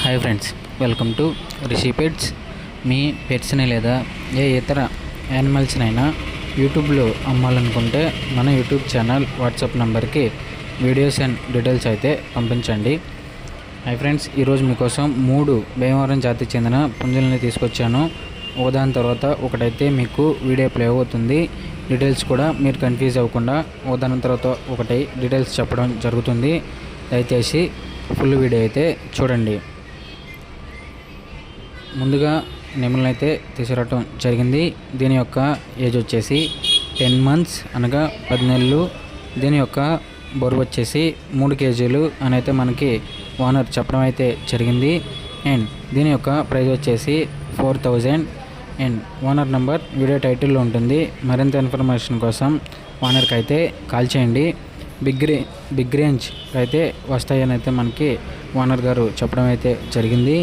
Hi friends, welcome to Rishi pets. మీ పెట్స్ని లేదా ఏ ఇతర యానిమల్స్నైనా యూట్యూబ్లో అమ్మాలనుకుంటే మన యూట్యూబ్ ఛానల్ వాట్సాప్ నెంబర్కి వీడియోస్ అండ్ డీటెయిల్స్ అయితే పంపించండి. హాయ్ ఫ్రెండ్స్, ఈరోజు మీకోసం 3 భీమవరం జాతికి చెందిన పుంజుల్ని తీసుకొచ్చాను. ఒకదాని తర్వాత ఒకటైతే మీకు వీడియో ప్లే అవుతుంది. డీటెయిల్స్ కూడా మీరు కన్ఫ్యూజ్ అవ్వకుండా ఒకదాని తర్వాత ఒకటి డీటెయిల్స్ చెప్పడం జరుగుతుంది. దయచేసి ఫుల్ వీడియో అయితే చూడండి. ముందుగా నెమలిని అయితే తీసుకురావటం జరిగింది. దీని యొక్క ఏజ్ వచ్చేసి 10 months అనగా 10 నెలలు. దీని యొక్క బరువు వచ్చేసి 3 kgs అని అయితే మనకి ఓనర్ చెప్పడం అయితే జరిగింది. అండ్ దీని యొక్క ప్రైస్ వచ్చేసి 4000. అండ్ ఓనర్ నెంబర్ వీడియో టైటిల్లో ఉంటుంది. మరింత ఇన్ఫర్మేషన్ కోసం ఓనర్కి అయితే కాల్ చేయండి. బిగ్ రేంజ్ అయితే వస్తాయని అయితే మనకి ఓనర్ గారు చెప్పడం అయితే జరిగింది.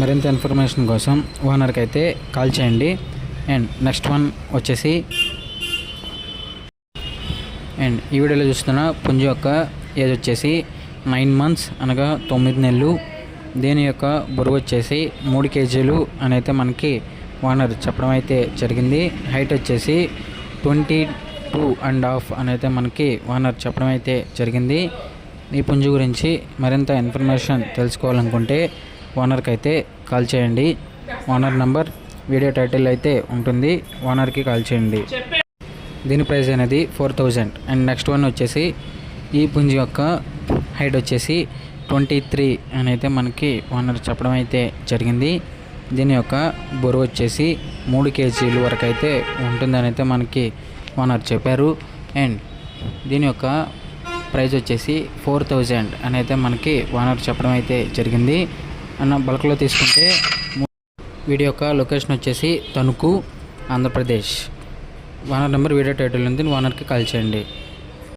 మరింత ఇన్ఫర్మేషన్ కోసం ఓనర్కి అయితే కాల్ చేయండి. అండ్ నెక్స్ట్ వన్ వచ్చేసి అండ్ ఈ వీడియోలో చూస్తున్న పుంజు యొక్క ఏజ్ వచ్చేసి 9 months అనగా 9 నెలలు. దీని యొక్క బరువు వచ్చేసి 3 kgs అని అయితే మనకి ఓనర్ చెప్పడం అయితే జరిగింది. హైట్ వచ్చేసి 22.5 అని అయితే మనకి ఓనర్ చెప్పడం అయితే జరిగింది. ఈ పుంజు గురించి మరింత ఇన్ఫర్మేషన్ తెలుసుకోవాలనుకుంటే ఓనర్కి అయితే కాల్ చేయండి. ఓనర్ నంబర్ వీడియో టైటిల్ అయితే ఉంటుంది. ఓనర్కి కాల్ చేయండి. దీని ప్రైస్ అనేది 4000. అండ్ నెక్స్ట్ వన్ వచ్చేసి ఈ పుంజు యొక్క హైట్ వచ్చేసి 23 అని అయితే మనకి ఓనర్ చెప్పడం అయితే జరిగింది. దీని యొక్క బరువు వచ్చేసి 3 kgs వరకు అయితే ఉంటుందని అయితే మనకి ఓనర్ చెప్పారు. అండ్ దీని యొక్క ప్రైస్ వచ్చేసి 4000 అని అయితే మనకి ఓనర్ చెప్పడం అయితే జరిగింది. అన్న బల్క్లో తీసుకుంటే వీడియో యొక్క లొకేషన్ వచ్చేసి Tanuku, Andhra Pradesh. Owner number video title ఉంది. ఓనర్కి కాల్ చేయండి.